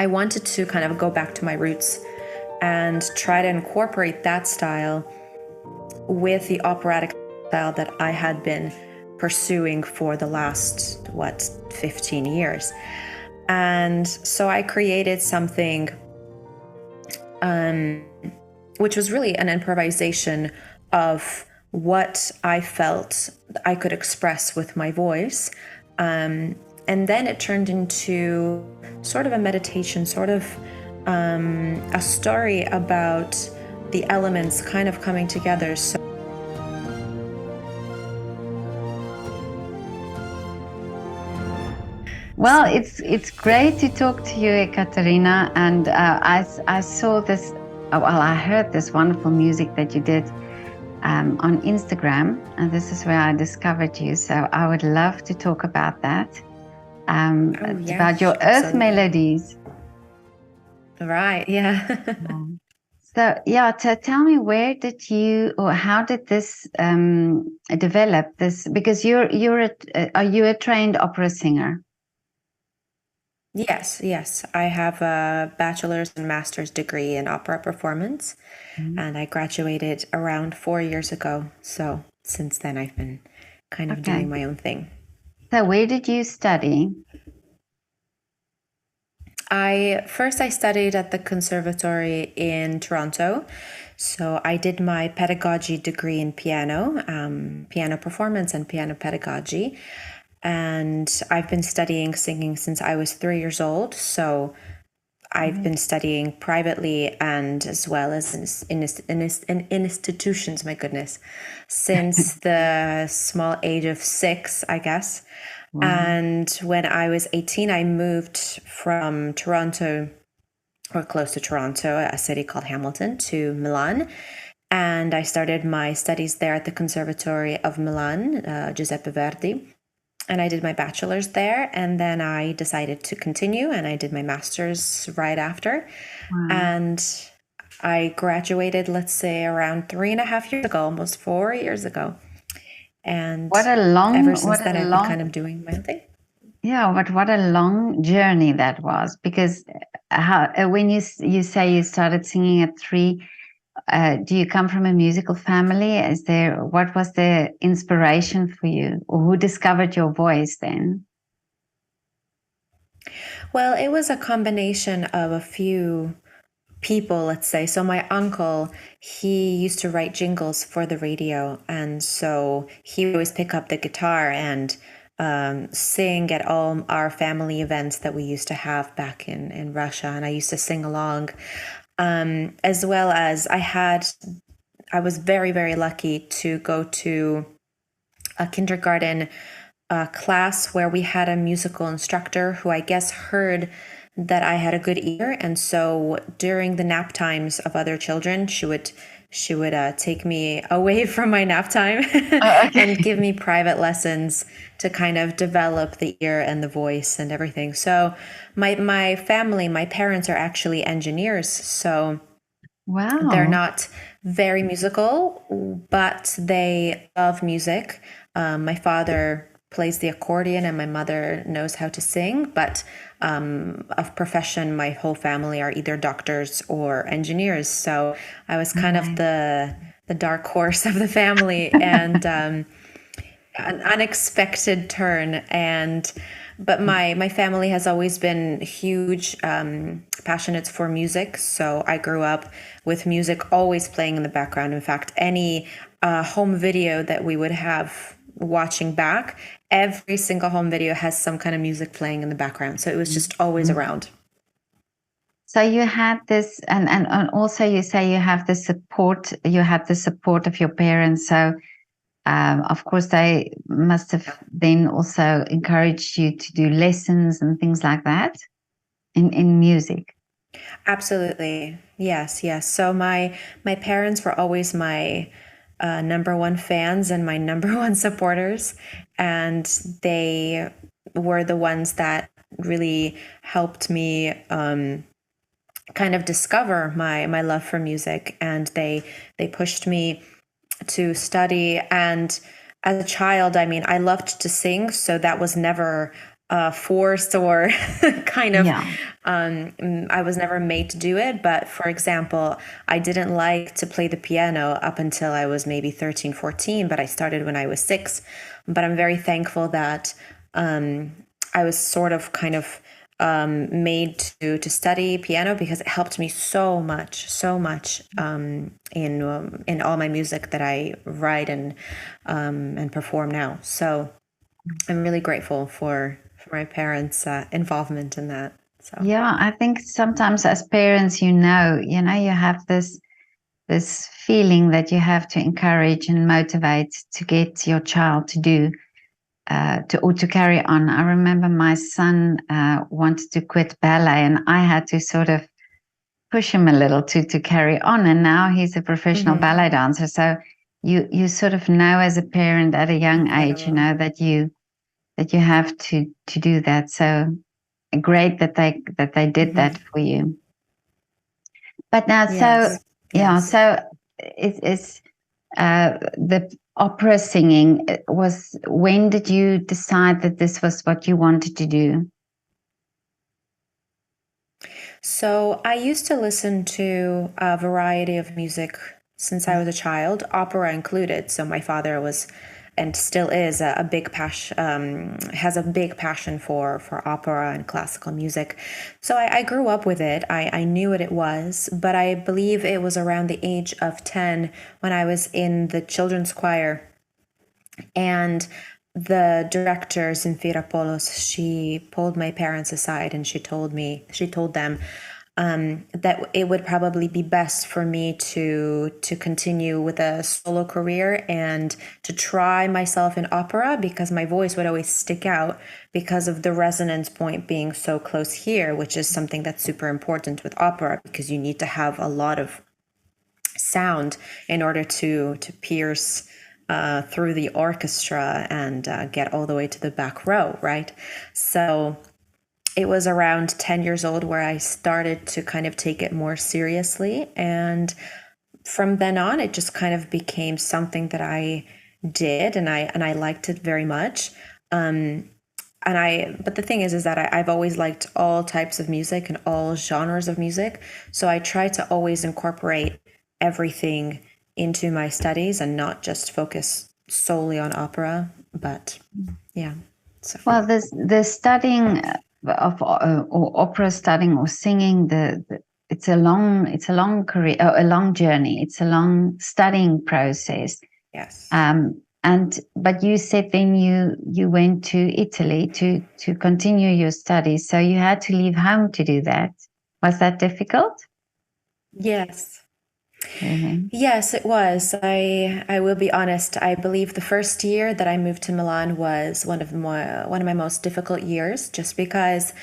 I wanted to kind of go back to my roots and try to incorporate that style with the operatic style that I had been pursuing for the last, 15 years. And so I created something which was really an improvisation of what I felt I could express with my voice. And then it turned into sort of a meditation, sort of a story about the elements kind of coming together. So Well, it's great to talk to you, Ekaterina. And I saw this. Well, I heard this wonderful music that you did on Instagram, and this is where I discovered you. So I would love to talk about that. It's about yes, your Earth absolutely. Melodies. Right, yeah. So yeah, tell me, where did you, or how did this develop? This, because are you a trained opera singer? Yes. I have a bachelor's and master's degree in opera performance, Mhm. and I graduated around 4 years ago. So since then, I've been kind of doing Okay. my own thing. So where did you study? I studied at the conservatory in Toronto. So I did my pedagogy degree in piano, piano performance and piano pedagogy. And I've been studying singing since I was 3 years old. So I've been studying privately and as well as in institutions, my goodness, since the small age of 6, I guess. Wow. And when I was 18, I moved from Toronto, or close to Toronto, a city called Hamilton, to Milan. And I started my studies there at the Conservatory of Milan, Giuseppe Verdi. And I did my bachelor's there. And then I decided to continue and I did my master's right after. Wow. And I graduated, let's say, around 3.5 years ago, almost 4 years ago. And ever since What a then, I've been kind long, of doing my own thing. yeah, but what a long journey that was. Because when you say you started singing at 3, do you come from a musical family? What was the inspiration for you, or who discovered your voice then? Well, it was a combination of a few people, let's say. So my uncle, he used to write jingles for the radio, and so he would always pick up the guitar and sing at all our family events that we used to have back in Russia, and I used to sing along. As well as I was very, very lucky to go to a kindergarten class where we had a musical instructor who I guess heard that I had a good ear, and so during the nap times of other children, she would take me away from my nap time and Okay. give me private lessons to kind of develop the ear and the voice and everything. So my family, my parents are actually engineers, so they're Wow. not very musical, but they love music. My father plays the accordion and my mother knows how to sing, but of profession, my whole family are either doctors or engineers. So I was kind of Nice. the dark horse of the family, and an unexpected turn. And but my family has always been huge passionate for music, so I grew up with music always playing in the background. In fact, any home video that we would have watching back, every single home video has some kind of music playing in the background, so it was just always Mhm. around. So you had this, and also you say you have the support. You had the support of your parents. So of course they must have then also encouraged you to do lessons and things like that in music. Absolutely. Yes. So my parents were always my number one fans and my number one supporters, and they were the ones that really helped me kind of discover my love for music, and they pushed me to study. And as a child, I mean, I loved to sing, so that was never forced or kind of Yeah. I was never made to do it. But for example, I didn't like to play the piano up until I was maybe 13, 14, but I started when I was 6. But I'm very thankful that I was sort of kind of made to study piano because it helped me so much in all my music that I write and perform now. So I'm really grateful for my parents' involvement in that. So. Yeah, I think sometimes as parents, you have this feeling that you have to encourage and motivate to get your child to do to carry on. I remember my son wanted to quit ballet, and I had to sort of push him a little to carry on. And now he's a professional Mm-hmm. ballet dancer. So you sort of know as a parent at a young age, Incredible. that you have to do that. So great that they did Mm-hmm. that for you. But now, so Yes. yeah, Yes. so it's the opera singing was. When did you decide that this was what you wanted to do? So I used to listen to a variety of music since I was a child, opera included. So my father was, and still is, a big passion, has a big passion for opera and classical music. So I grew up with it. I knew what it was, but I believe it was around the age of 10 when I was in the children's choir. And the director, Zinfira Polos, she pulled my parents aside and she told them that it would probably be best for me to continue with a solo career and to try myself in opera because my voice would always stick out because of the resonance point being so close here, which is something that's super important with opera because you need to have a lot of sound in order to pierce through the orchestra and get all the way to the back row, right? So it was around 10 years old where I started to kind of take it more seriously. And from then on, it just kind of became something that I did and I liked it very much. But the thing is that I've always liked all types of music and all genres of music. So I try to always incorporate everything into my studies and not just focus solely on opera. But yeah, so. Well, the studying of or opera studying or singing it's a long career, a long journey. It's a long studying process. Yes. But you said then you went to Italy to continue your studies, so you had to leave home to do that. Was that difficult? Yes. Really? Yes, it was. I will be honest. I believe the first year that I moved to Milan was one of my most difficult years, just because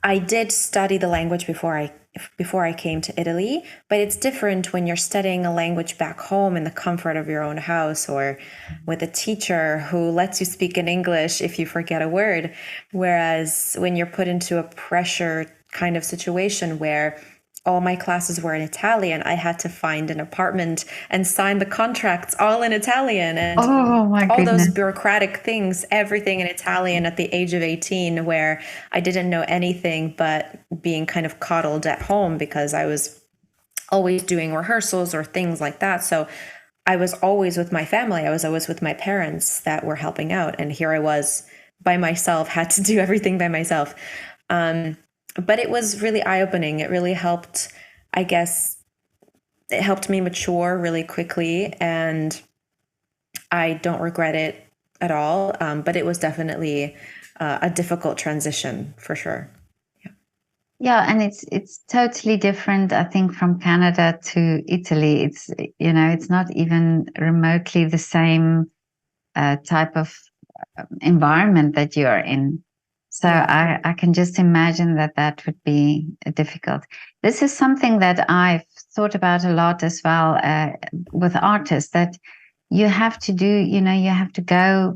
I did study the language before I came to Italy, but it's different when you're studying a language back home in the comfort of your own house or with a teacher who lets you speak in English if you forget a word. Whereas when you're put into a pressure kind of situation where all my classes were in Italian, I had to find an apartment and sign the contracts all in Italian and Oh my all those goodness. bureaucratic things, everything in Italian at the age of 18, where I didn't know anything but being kind of coddled at home because I was always doing rehearsals or things like that. So I was always with my family. I was always with my parents that were helping out. And here I was by myself, had to do everything by myself. But it was really eye opening. It really helped, I guess, it helped me mature really quickly. And I don't regret it at all, but it was definitely a difficult transition for sure. Yeah, and it's totally different, I think, from Canada to Italy. It's not even remotely the same type of environment that you are in. So Yeah. I can just imagine that would be difficult. This is something that I've thought about a lot as well with artists, that you have to do, you have to go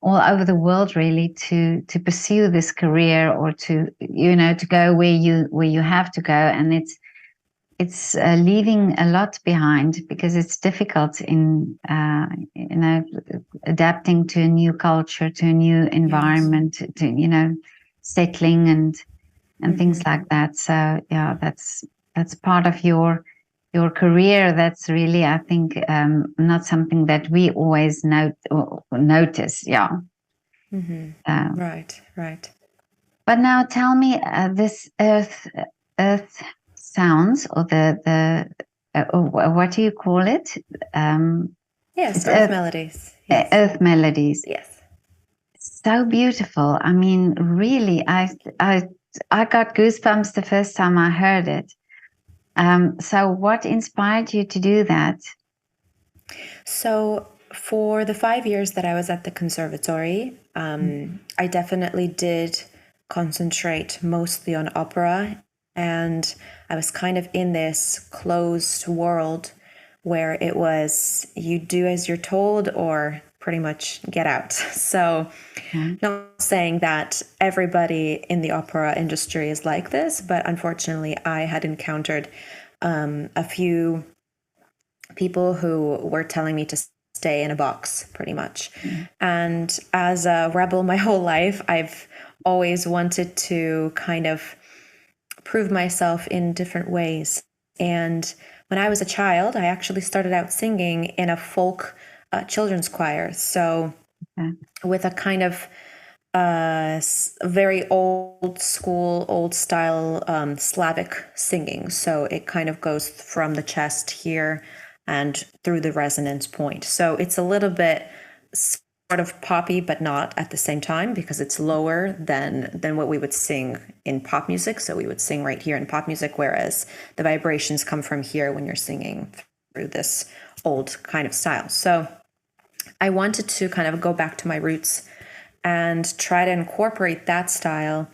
all over the world really to pursue this career or to go where you have to go. And it's leaving a lot behind, because it's difficult in adapting to a new culture, to a new environment, to settling and things like that. So yeah, that's part of your career. That's really, I think, not something that we always notice. Yeah. Right, right. But now tell me, this earth sounds, or what do you call it? Yes, It's Earth Melodies. Yes. earth melodies. Yes. So beautiful. I mean, really, I got goosebumps the first time I heard it. So what inspired you to do that? So, for the 5 years that I was at the conservatory, I definitely did concentrate mostly on opera. And I was kind of in this closed world where it was you do as you're told or pretty much get out. So, not saying that everybody in the opera industry is like this, but unfortunately, I had encountered a few people who were telling me to stay in a box pretty much. And as a rebel my whole life, I've always wanted to kind of prove myself in different ways. And when I was a child, I actually started out singing in a folk children's choir. So with a kind of very old school, old style Slavic singing. So it kind of goes from the chest here and through the resonance point. So it's a little bit sort of poppy, but not at the same time, because it's lower than what we would sing in pop music. So we would sing right here in pop music, whereas the vibrations come from here when you're singing through this old kind of style. So I wanted to kind of go back to my roots and try to incorporate that style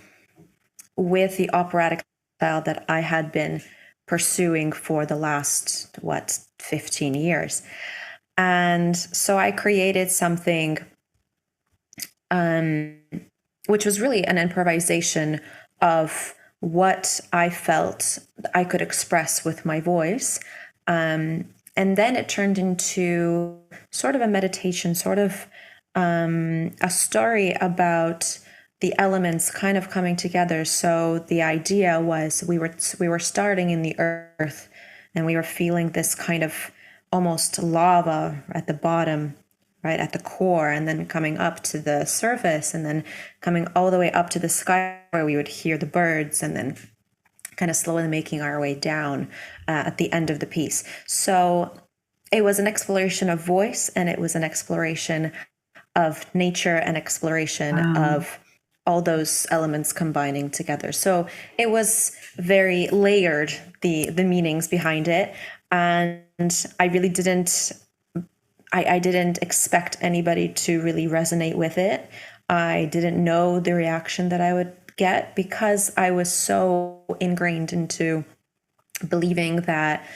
with the operatic style that I had been pursuing for the last, 15 years. And so I created something which was really an improvisation of what I felt I could express with my voice. And then it turned into sort of a meditation, sort of a story about the elements kind of coming together. So the idea was we were starting in the earth, and we were feeling this kind of almost lava at the bottom, right at the core, and then coming up to the surface, and then coming all the way up to the sky where we would hear the birds, and then kind of slowly making our way down at the end of the piece. So it was an exploration of voice, and it was an exploration of nature, and exploration of all those elements combining together. So it was very layered, the meanings behind it. And I really didn't expect anybody to really resonate with it. I didn't know the reaction that I would get, because I was so ingrained into believing that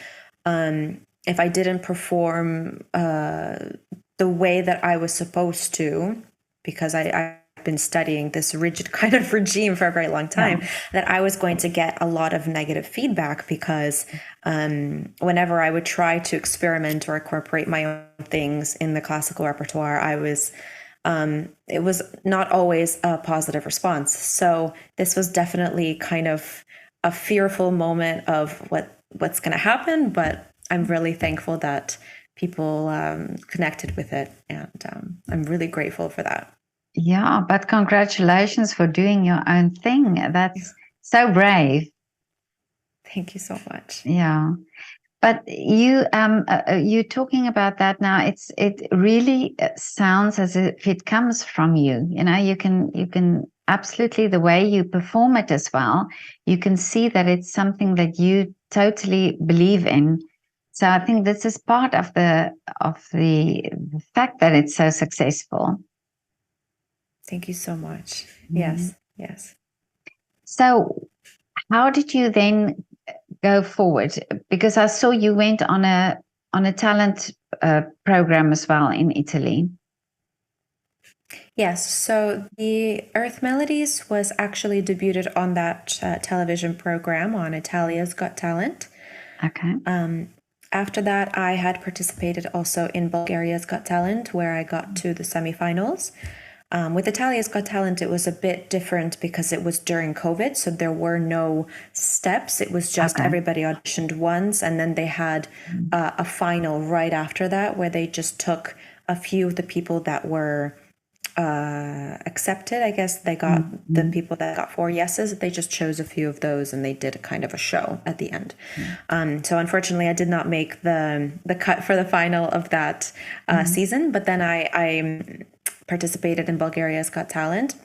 if I didn't perform the way that I was supposed to, because I've been studying this rigid kind of regime for a very long time, that I was going to get a lot of negative feedback, because whenever I would try to experiment or incorporate my own things in the classical repertoire, it was not always a positive response. So this was definitely kind of a fearful moment of what's going to happen, but I'm really thankful that people connected with it, and I'm really grateful for that. Yeah, but congratulations for doing your own thing. That's so brave. Thank you so much. Yeah. But you talking about that now, it really sounds as if it comes from you. You can absolutely, the way you perform it as well, you can see that it's something that you totally believe in. So I think this is part of the fact that it's so successful. Thank you so much. Yes, yes. So how did you then go forward? Because I saw you went on a talent program as well in Italy. Yes, so the Earth Melodies was actually debuted on that television program on Italia's Got Talent. Okay. After that, I had participated also in Bulgaria's Got Talent, where I got to the semifinals. With Italia's Got Talent, it was a bit different because it was during COVID, so there were no steps. It was just Okay. everybody auditioned once, and then they had a final right after that, where they just took a few of the people that were accepted. I guess they got the people that got 4 yeses. They just chose a few of those, and they did a kind of a show at the end. So unfortunately, I did not make the cut for the final of that season. But then I participated in Bulgaria's Got Talent,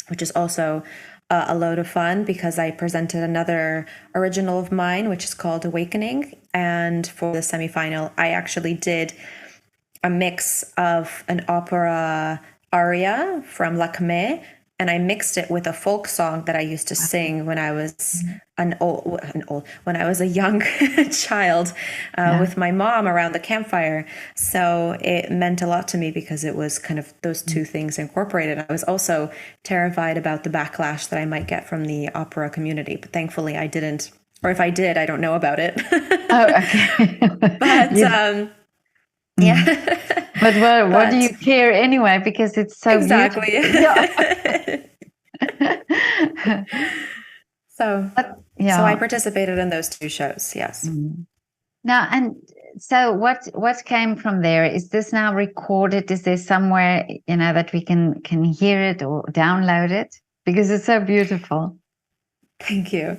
which is also a load of fun because I presented another original of mine, which is called Awakening. And for the semifinal, I actually did a mix of an opera aria from Lakme, and I mixed it with a folk song that I used to sing when I was when I was a young child with my mom around the campfire. So it meant a lot to me because it was kind of those two things incorporated. I was also terrified about the backlash that I might get from the opera community, but thankfully I didn't. Or if I did, I don't know about it. Oh, okay. But yeah. But what do But you care anyway? Because it's so beautiful. exactly. Yeah. So But, so I yeah. participated in those two shows, yes. Now, and so what came from there? Is this now recorded? Is there somewhere, that we can hear it or download it? Because it's so beautiful. Thank you.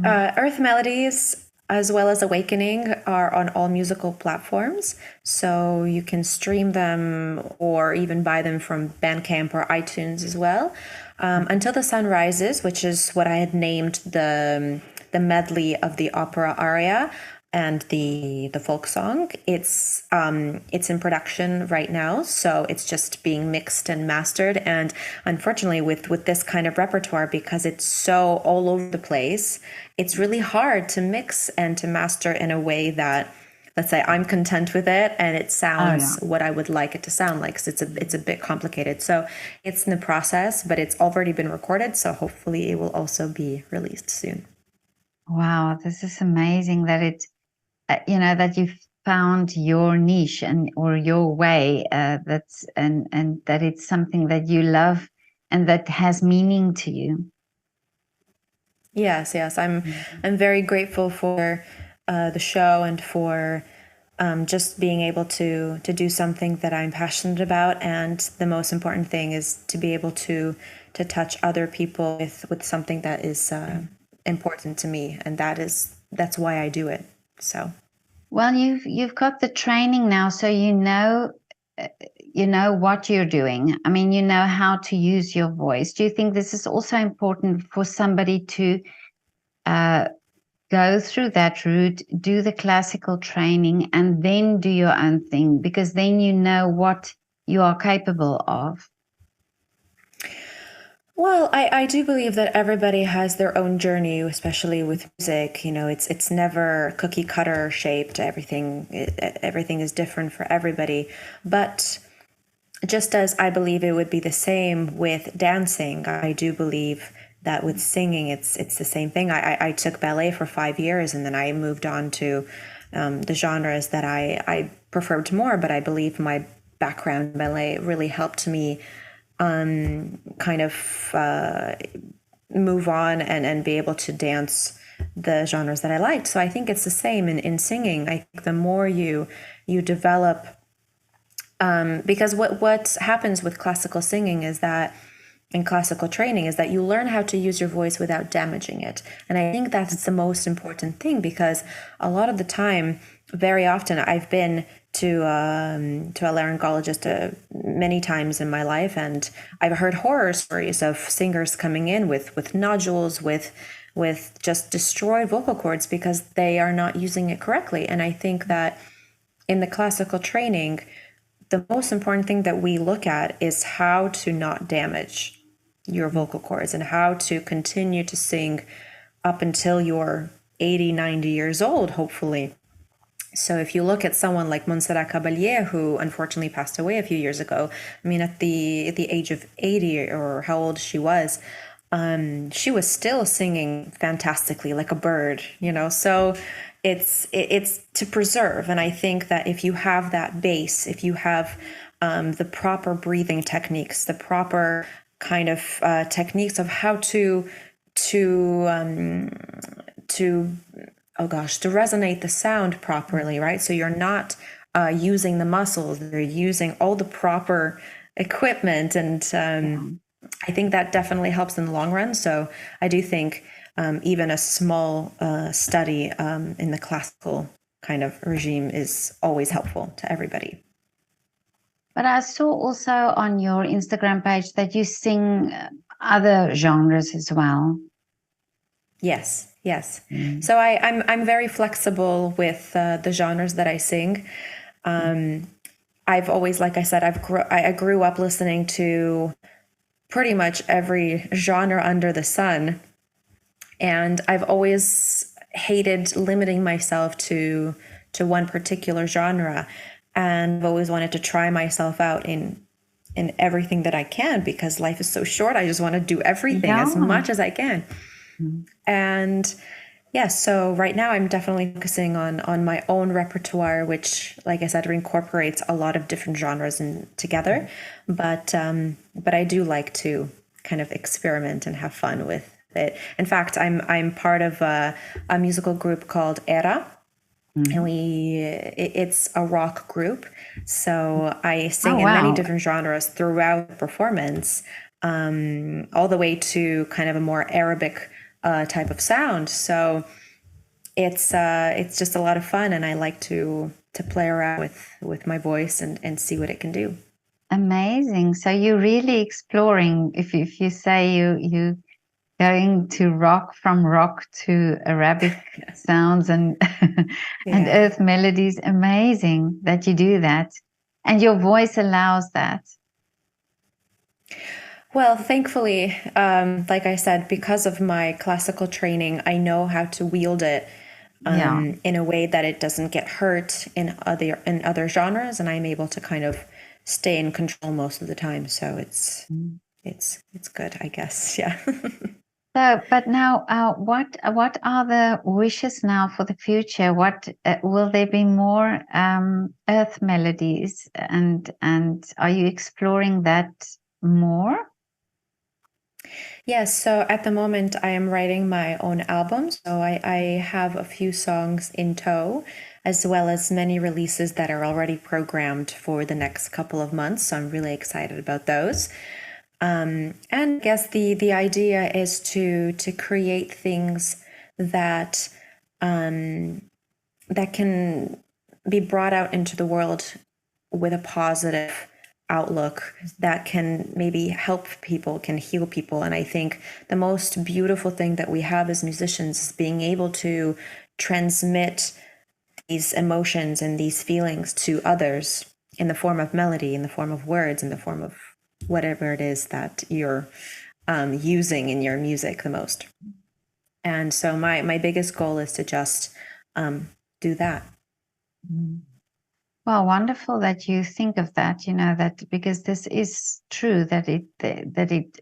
Earth Melodies as well as Awakening are on all musical platforms. So you can stream them or even buy them from Bandcamp or iTunes as well. Until the Sun Rises, which is what I had named the medley of the opera aria and the folk song. It's in production right now, so it's just being mixed and mastered. And unfortunately, with this kind of repertoire, because it's so all over the place, it's really hard to mix and to master in a way that, let's say, I'm content with it and it sounds what I would like it to sound like. 'Cause it's a bit complicated. So it's in the process, but it's already been recorded. So hopefully it will also be released soon. Wow, this is amazing that that you've found your niche or your way. That's and that it's something that you love and that has meaning to you. Yes, yes. I'm very grateful for the show and for just being able to do something that I'm passionate about. And the most important thing is to be able to touch other people with something that is important to me, and that's why I do it. So. Well, you've got the training now, so you know what you're doing. I mean, you know how to use your voice. Do you think this is also important for somebody to go through that route, do the classical training, and then do your own thing? Because then you know what you are capable of. Well, I do believe that everybody has their own journey, especially with music. It's never cookie cutter shaped. Everything is different for everybody. But just as I believe it would be the same with dancing, I do believe that with singing, it's the same thing. I took ballet for 5 years, and then I moved on to the genres that I preferred more. But I believe my background in ballet really helped me kind of move on and be able to dance the genres that I liked. So I think it's the same in singing. I think the more you develop, because what happens with classical singing is that, in classical training, is that you learn how to use your voice without damaging it. And I think that's the most important thing, because a lot of the time, very often, I've been to a laryngologist many times in my life, and I've heard horror stories of singers coming in with nodules, with just destroyed vocal cords because they are not using it correctly. And I think that in the classical training, the most important thing that we look at is how to not damage your vocal cords and how to continue to sing up until you're 80, 90 years old, hopefully. So if you look at someone like Montserrat Caballé, who unfortunately passed away a few years ago, I mean, at the age of 80 or how old she was still singing fantastically like a bird, So it's to preserve. And I think that if you have that base, if you have the proper breathing techniques, the proper kind of techniques of how to oh gosh, to resonate the sound properly, right? So you're not using the muscles, you're using all the proper equipment. And I think that definitely helps in the long run. So I do think even a small study in the classical kind of regime is always helpful to everybody. But I saw also on your Instagram page that you sing other genres as well. Yes, yes. So I'm very flexible with the genres that I sing. I've always, like I said, I grew up listening to pretty much every genre under the sun, and I've always hated limiting myself to one particular genre, and I've always wanted to try myself out in everything that I can, because life is so short. I just want to do everything as much as I can. And yeah, so right now I'm definitely focusing on my own repertoire, which, like I said, incorporates a lot of different genres together. But I do like to kind of experiment and have fun with it. In fact, I'm part of a musical group called Era. And it's a rock group. So I sing in many different genres throughout the performance, all the way to kind of a more Arabic type of sound. So it's just a lot of fun, and I like to play around with my voice and see what it can do. Amazing. So you're really exploring. If you say you going to from rock to Arabic sounds and and Earth Melodies. Amazing that you do that, and your voice allows that. Well, thankfully, like I said, because of my classical training, I know how to wield it in a way that it doesn't get hurt in other genres, and I'm able to kind of stay in control most of the time. So it's good, I guess. Yeah. So, but now, what are the wishes now for the future? What will there be more Earth Melodies, and are you exploring that more? Yes, so at the moment I am writing my own album. So I have a few songs in tow, as well as many releases that are already programmed for the next couple of months. So I'm really excited about those. And I guess the idea is to create things that that can be brought out into the world with a positive outlook, that can maybe help people, can heal people. And I think the most beautiful thing that we have as musicians is being able to transmit these emotions and these feelings to others in the form of melody, in the form of words, in the form of whatever it is that you're using in your music the most. And so my biggest goal is to just do that. Well, wonderful that you think of that, that because this is true that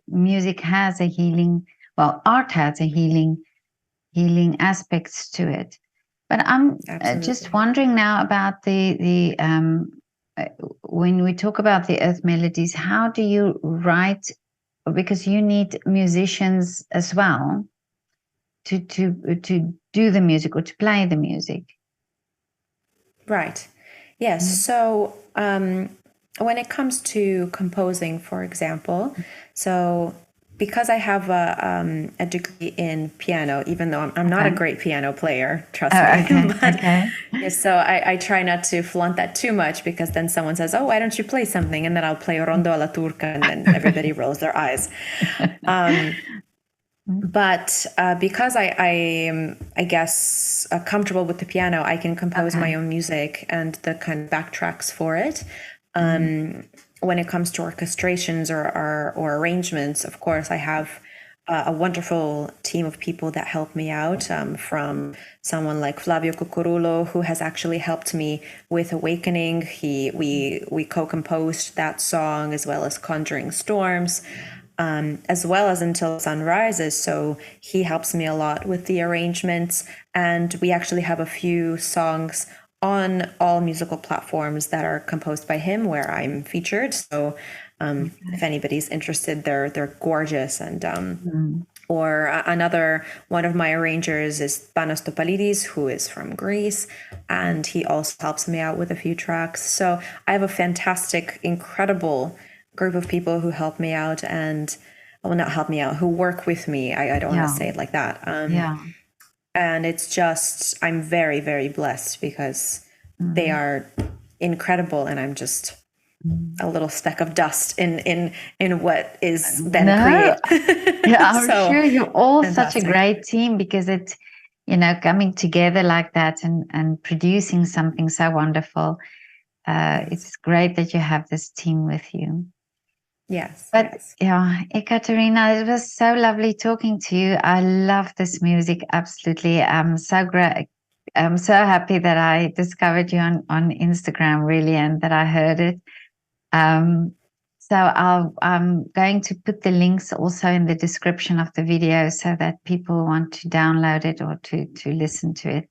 music has a healing, well, art has a healing aspects to it. But I'm just wondering now about the when we talk about the Earth Melodies, how do you write? Because you need musicians as well to do the music or to play the music. Right. Yes. So when it comes to composing, for example, so because I have a degree in piano, even though I'm not a great piano player, trust me. But, yes, so I try not to flaunt that too much, because then someone says, "Oh, why don't you play something?" And then I'll play Rondo alla Turca, and then everybody rolls their eyes. But because I guess comfortable with the piano, I can compose my own music and the kind of backtracks for it. When it comes to orchestrations or arrangements, of course, I have a wonderful team of people that help me out, from someone like Flavio Cucurulo, who has actually helped me with Awakening. We co-composed that song, as well as Conjuring Storms. as well as Until the Sun Rises. So he helps me a lot with the arrangements. And we actually have a few songs on all musical platforms that are composed by him where I'm featured. So if anybody's interested, they're gorgeous. And or another one of my arrangers is Panos Topalidis, who is from Greece, and he also helps me out with a few tracks. So I have a fantastic, incredible group of people who help me out and, well, not help me out, who work with me. I don't want to say it like that. And it's just, I'm very, very blessed because they are incredible, and I'm just a little speck of dust in what is then created. Yeah, I'm So, sure you're all fantastic. such a great team, because it's, you know, coming together like that and producing something so wonderful. Yes. It's great that you have this team with you. Yes. But Yes. yeah, Ekaterina, it was so lovely talking to you. I love this music, absolutely. I'm so great. I'm so happy that I discovered you on Instagram, really, and that I heard it. So I'm going to put the links also in the description of the video so that people want to download it or to listen to it,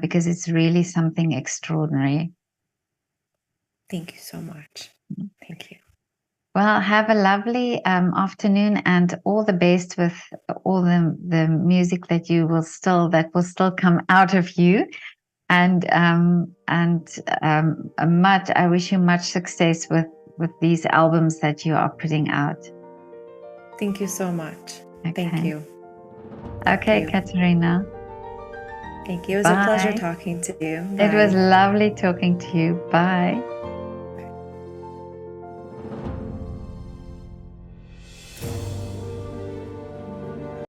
because it's really something extraordinary. Thank you so much. Thank you. Well, have a lovely afternoon, and all the best with all the music that will still come out of you. And I wish you much success with these albums that you are putting out. Thank you so much. Okay. Thank you. Okay, Ekaterina. Thank you. It was a pleasure talking to you. Bye. It was lovely talking to you. Bye.